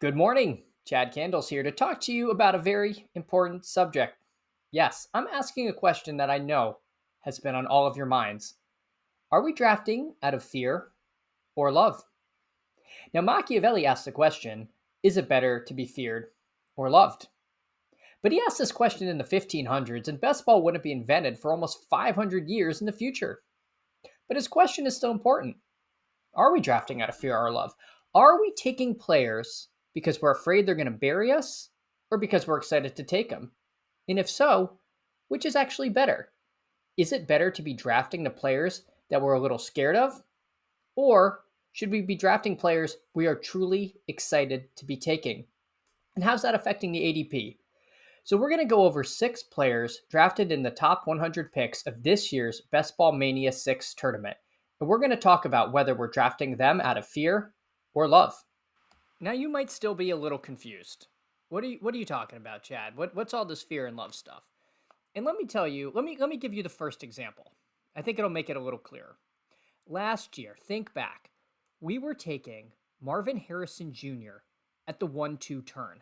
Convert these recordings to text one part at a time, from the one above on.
Good morning. Chad Candles here to talk to you about a very important subject. Yes, I'm asking a question that I know has been on all of your minds. Are we drafting out of fear or love? Now, Machiavelli asked the question, is it better to be feared or loved? But he asked this question in the 1500s, and best ball wouldn't be invented for almost 500 years in the future. But his question is still important. Are we drafting out of fear or love? Are we taking players because we're afraid they're going to bury us or because we're excited to take them? And if so, which is actually better? Is it better to be drafting the players that we're a little scared of? Or should we be drafting players we are truly excited to be taking? And how's that affecting the ADP? So we're going to go over 6 players drafted in the top 100 picks of this year's Best Ball Mania 6 tournament. And we're going to talk about whether we're drafting them out of fear or love. Now you might still be a little confused. What are you talking about, Chad? What's all this fear and love stuff? And let me tell you, let me give you the first example. I think it'll make it a little clearer. Last year, think back. We were taking Marvin Harrison Jr. at the 1-2 turn.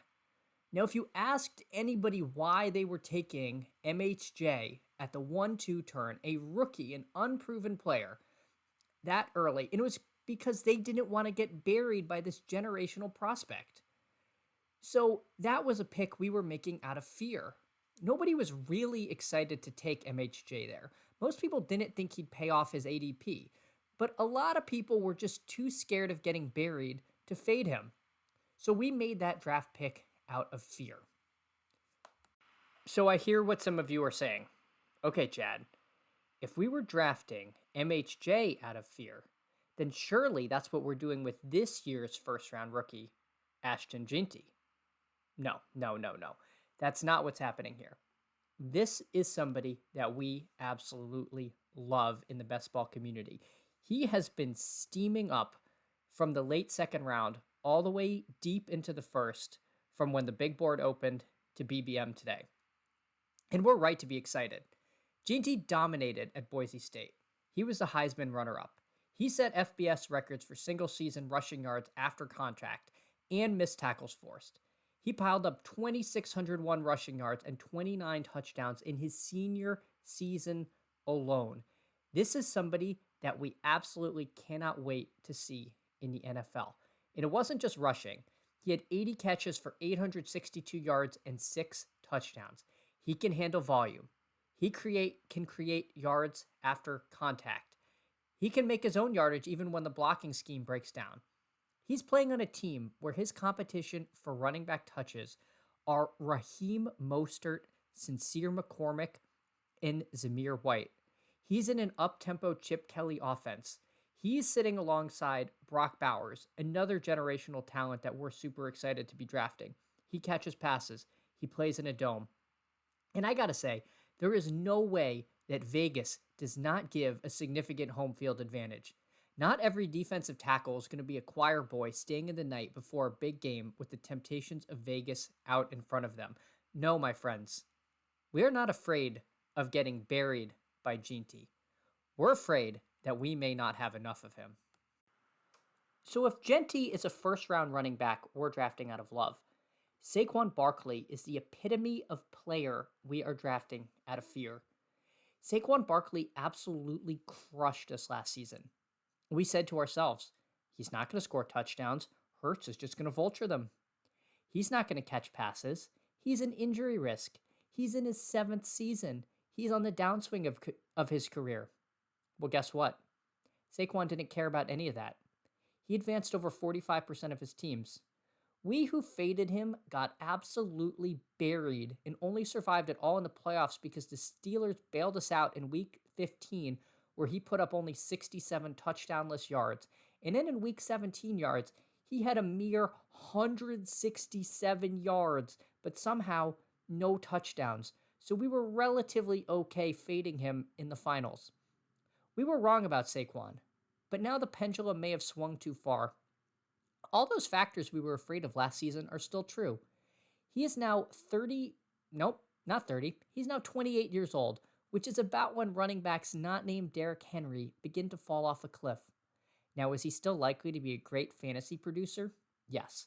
Now, if you asked anybody why they were taking MHJ at the 1-2 turn, a rookie, an unproven player, that early, and it was because they didn't want to get buried by this generational prospect. So that was a pick we were making out of fear. Nobody was really excited to take MHJ there. Most people didn't think he'd pay off his ADP, but a lot of people were just too scared of getting buried to fade him. So we made that draft pick out of fear. So I hear what some of you are saying. Okay, Chad, if we were drafting MHJ out of fear, then surely that's what we're doing with this year's first round rookie, Ashton Jeanty. No. That's not what's happening here. This is somebody that we absolutely love in the best ball community. He has been steaming up from the late second round all the way deep into the first, from when the big board opened to BBM today. And we're right to be excited. Jeanty dominated at Boise State. He was the Heisman runner-up. He set FBS records for single-season rushing yards after contact and missed tackles forced. He piled up 2,601 rushing yards and 29 touchdowns in his senior season alone. This is somebody that we absolutely cannot wait to see in the NFL. And it wasn't just rushing. He had 80 catches for 862 yards and 6 touchdowns. He can handle volume. He can create yards after contact. He can make his own yardage even when the blocking scheme breaks down. He's playing on a team where his competition for running back touches are Raheem Mostert, Sincere McCormick, and Zamir White. He's in an up-tempo Chip Kelly offense. He's sitting alongside Brock Bowers, another generational talent that we're super excited to be drafting. He catches passes. He plays in a dome. And I gotta say, there is no way that Vegas does not give a significant home field advantage. Not every defensive tackle is going to be a choir boy staying in the night before a big game with the temptations of Vegas out in front of them. No, my friends, we are not afraid of getting buried by Jeanty. We're afraid that we may not have enough of him. So if Jeanty is a first-round running back we're drafting out of love, Saquon Barkley is the epitome of player we are drafting out of fear. Saquon Barkley absolutely crushed us last season. We said to ourselves, he's not going to score touchdowns. Hurts is just going to vulture them. He's not going to catch passes. He's an injury risk. He's in his 7th season. He's on the downswing of his career. Well, guess what? Saquon didn't care about any of that. He advanced over 45% of his teams. We who faded him got absolutely buried and only survived at all in the playoffs because the Steelers bailed us out in week 15, where he put up only 67 touchdownless yards. And then in week 17 yards, he had a mere 167 yards, but somehow no touchdowns. So we were relatively okay fading him in the finals. We were wrong about Saquon, but now the pendulum may have swung too far. All those factors we were afraid of last season are still true. He is now 30, nope, not 30. He's now 28 years old, which is about when running backs not named Derrick Henry begin to fall off a cliff. Now, is he still likely to be a great fantasy producer? Yes.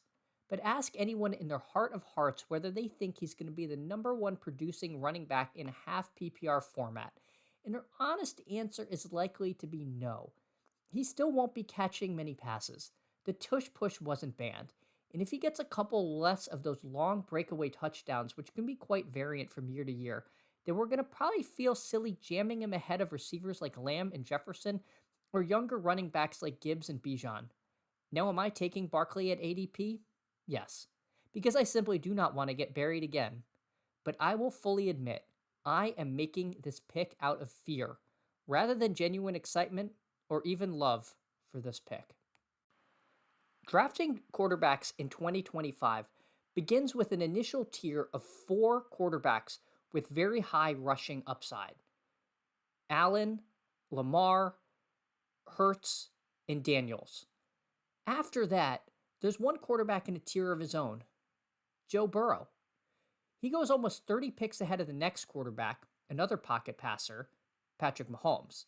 but ask anyone in their heart of hearts whether they think he's going to be the number one producing running back in a half PPR format. And their honest answer is likely to be no. He still won't be catching many passes. The tush push wasn't banned. And if he gets a couple less of those long breakaway touchdowns, which can be quite variant from year to year, then we're going to probably feel silly jamming him ahead of receivers like Lamb and Jefferson or younger running backs like Gibbs and Bijan. Now, am I taking Barkley at ADP? Yes, because I simply do not want to get buried again. But I will fully admit, I am making this pick out of fear, rather than genuine excitement or even love for this pick. Drafting quarterbacks in 2025 begins with an initial tier of 4 quarterbacks with very high rushing upside: Allen, Lamar, Hurts, and Daniels. After that, there's one quarterback in a tier of his own: Joe Burrow. He goes almost 30 picks ahead of the next quarterback, another pocket passer, Patrick Mahomes.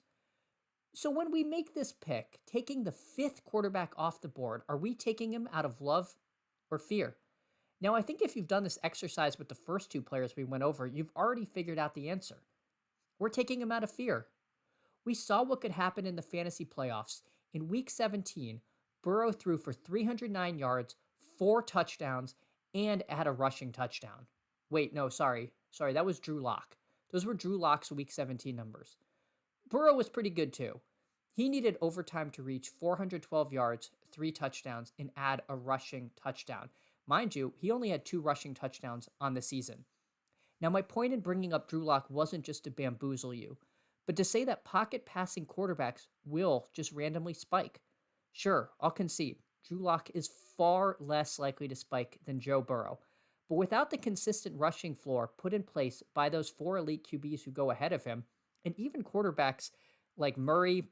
So when we make this pick, taking the 5th quarterback off the board, are we taking him out of love or fear? Now, I think if you've done this exercise with the first 2 players we went over, you've already figured out the answer. We're taking him out of fear. We saw what could happen in the fantasy playoffs. In Week 17, Burrow threw for 309 yards, 4 touchdowns, and had a rushing touchdown. Wait, no, sorry, that was Drew Lock. Those were Drew Lock's Week 17 numbers. Burrow was pretty good too. He needed overtime to reach 412 yards, 3 touchdowns, and add a rushing touchdown. Mind you, he only had 2 rushing touchdowns on the season. Now, my point in bringing up Drew Lock wasn't just to bamboozle you, but to say that pocket passing quarterbacks will just randomly spike. Sure, I'll concede, Drew Lock is far less likely to spike than Joe Burrow, but without the consistent rushing floor put in place by those 4 elite QBs who go ahead of him, and even quarterbacks like Murray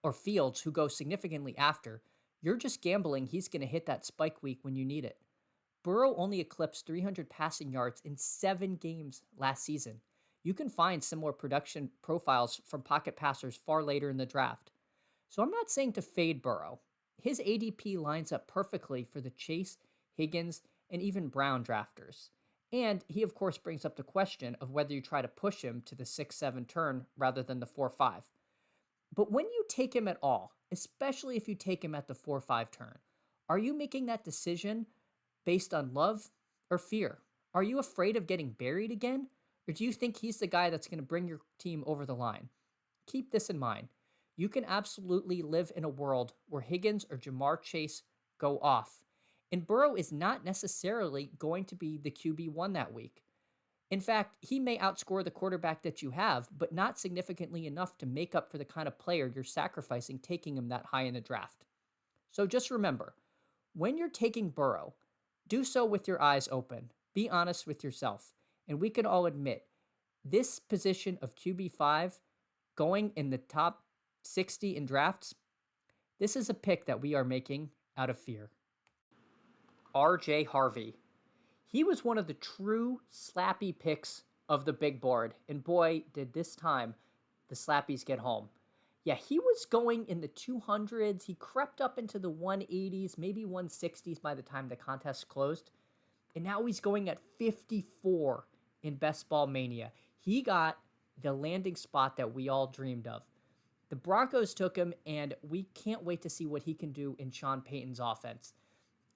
or Fields who go significantly after, you're just gambling he's going to hit that spike week when you need it. Burrow only eclipsed 300 passing yards in 7 games last season. You can find similar production profiles from pocket passers far later in the draft. So I'm not saying to fade Burrow. His ADP lines up perfectly for the Chase, Higgins, and even Brown drafters. And he, of course, brings up the question of whether you try to push him to the 6-7 turn rather than the 4-5. But when you take him at all, especially if you take him at the 4-5 turn, are you making that decision based on love or fear? Are you afraid of getting buried again? Or do you think he's the guy that's going to bring your team over the line? Keep this in mind. You can absolutely live in a world where Higgins or Jamar Chase go off, and Burrow is not necessarily going to be the QB1 that week. In fact, he may outscore the quarterback that you have, but not significantly enough to make up for the kind of player you're sacrificing taking him that high in the draft. So just remember, when you're taking Burrow, do so with your eyes open. Be honest with yourself. And we can all admit, this position of QB5, going in the top 60 in drafts, this is a pick that we are making out of fear. RJ Harvey. He was one of the true slappy picks of the big board, and boy, did this time the slappies get home. Yeah, he was going in the 200s. He crept up into the 180s, maybe 160s by the time the contest closed. And now he's going at 54 in Best Ball Mania. He got the landing spot that we all dreamed of. The Broncos took him, and we can't wait to see what he can do in Sean Payton's offense.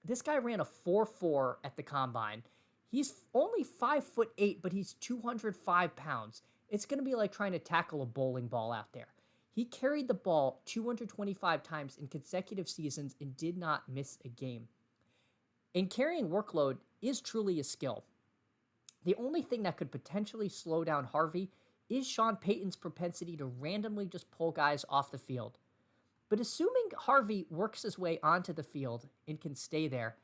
This guy ran a 4.4 at the combine. He's only 5'8", but he's 205 pounds. It's going to be like trying to tackle a bowling ball out there. He carried the ball 225 times in consecutive seasons and did not miss a game. And carrying workload is truly a skill. The only thing that could potentially slow down Harvey is Sean Payton's propensity to randomly just pull guys off the field. But assuming Harvey works his way onto the field and can stay there,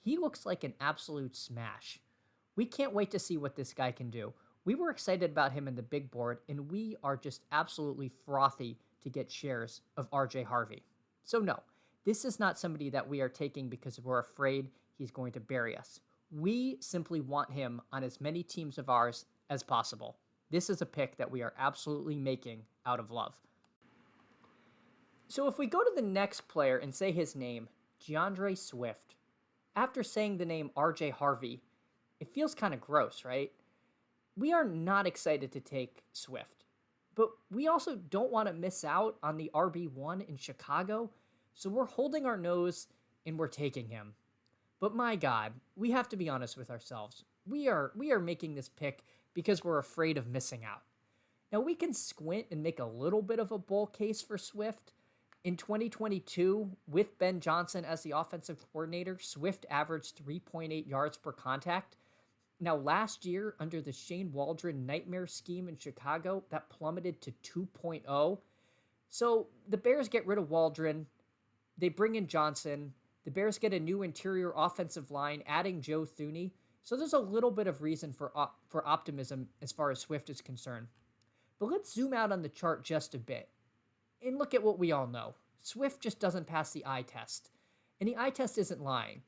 he looks like an absolute smash. We can't wait to see what this guy can do. We were excited about him in the big board, and we are just absolutely frothy to get shares of RJ Harvey. So no, this is not somebody that we are taking because we're afraid he's going to bury us. We simply want him on as many teams of ours as possible. This is a pick that we are absolutely making out of love. So if we go to the next player and say his name, DeAndre Swift. after saying the name RJ Harvey, it feels kind of gross, right? We are not excited to take Swift, but we also don't want to miss out on the RB1 in Chicago, so we're holding our nose and we're taking him. But my God, we have to be honest with ourselves. We are making this pick because we're afraid of missing out. Now we can squint and make a little bit of a bull case for Swift. In 2022, with Ben Johnson as the offensive coordinator, Swift averaged 3.8 yards per contact. Now, last year, under the Shane Waldron nightmare scheme in Chicago, that plummeted to 2.0. So the Bears get rid of Waldron. They bring in Johnson. The Bears get a new interior offensive line, adding Joe Thuney. So there's a little bit of reason for optimism as far as Swift is concerned. But let's zoom out on the chart just a bit and look at what we all know. Swift just doesn't pass the eye test. And the eye test isn't lying.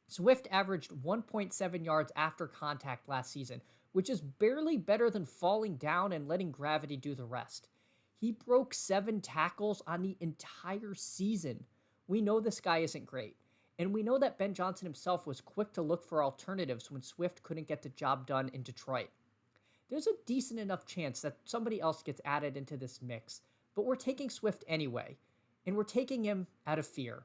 Swift averaged 1.7 yards after contact last season, which is barely better than falling down and letting gravity do the rest. He broke 7 tackles on the entire season. We know this guy isn't great. And we know that Ben Johnson himself was quick to look for alternatives when Swift couldn't get the job done in Detroit. There's a decent enough chance that somebody else gets added into this mix, but we're taking Swift anyway, and we're taking him out of fear.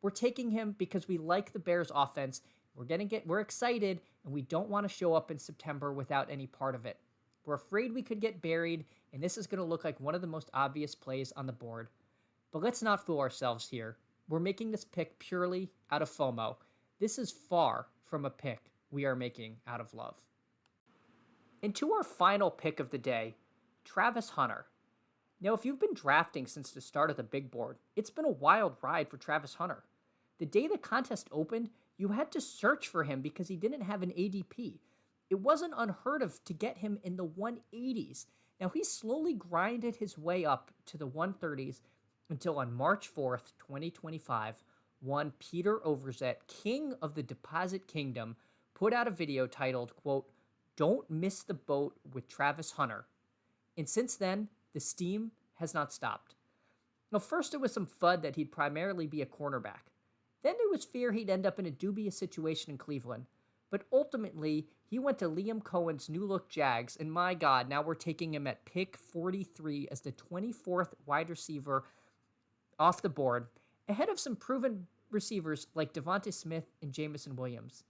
We're taking him because we like the Bears offense. We're excited, and we don't want to show up in September without any part of it. We're afraid we could get buried, and this is going to look like one of the most obvious plays on the board. But let's not fool ourselves here. We're making this pick purely out of FOMO. This is far from a pick we are making out of love. And to our final pick of the day, Travis Hunter. Now, if you've been drafting since the start of the big board, it's been a wild ride for Travis Hunter. The day the contest opened, you had to search for him because he didn't have an ADP. It wasn't unheard of to get him in the 180s. Now, he slowly grinded his way up to the 130s until on March 4th, 2025, one Peter Overzet, king of the Deposit Kingdom, put out a video titled, quote, "Don't miss the boat with Travis Hunter." And since then, the steam has not stopped. Now, first it was some FUD that he'd primarily be a cornerback. Then there was fear he'd end up in a dubious situation in Cleveland. But ultimately, he went to Liam Cohen's new-look Jags, and my God, now we're taking him at pick 43 as the 24th wide receiver off the board, ahead of some proven receivers like Devonta Smith and Jamison Williams.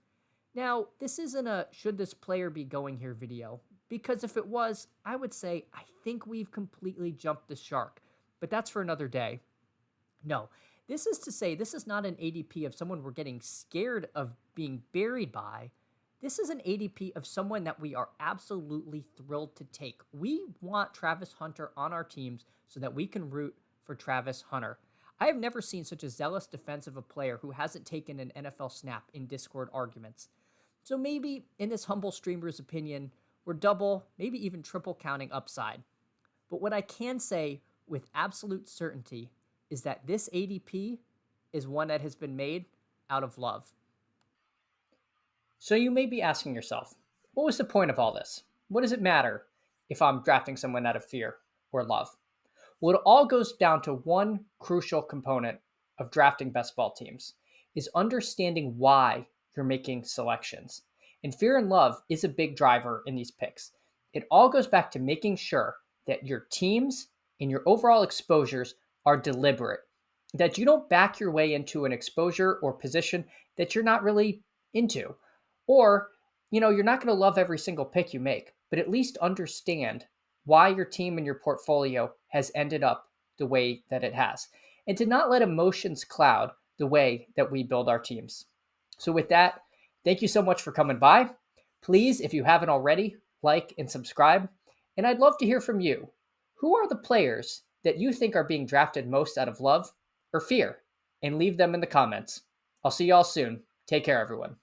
Now, this isn't a should this player be going here video, because if it was, I would say I think we've completely jumped the shark, but that's for another day. No, this is to say this is not an ADP of someone we're getting scared of being buried by. This is an ADP of someone that we are absolutely thrilled to take. We want Travis Hunter on our teams so that we can root for Travis Hunter. I have never seen such a zealous defense of a player who hasn't taken an NFL snap in Discord arguments. So maybe, in this humble streamer's opinion, we're double, maybe even triple counting upside. But what I can say with absolute certainty is that this ADP is one that has been made out of love. So you may be asking yourself, what was the point of all this? What does it matter if I'm drafting someone out of fear or love? Well, it all goes down to one crucial component of drafting best ball teams, is understanding why you're making selections. And fear and love is a big driver in these picks. It all goes back to making sure that your teams and your overall exposures are deliberate, that you don't back your way into an exposure or position that you're not really into. Or, you're not going to love every single pick you make, but at least understand why your team and your portfolio has ended up the way that it has. And to not let emotions cloud the way that we build our teams. So with that, thank you so much for coming by. Please, if you haven't already, like and subscribe. And I'd love to hear from you. Who are the players that you think are being drafted most out of love or fear? And leave them in the comments. I'll see y'all soon. Take care, everyone.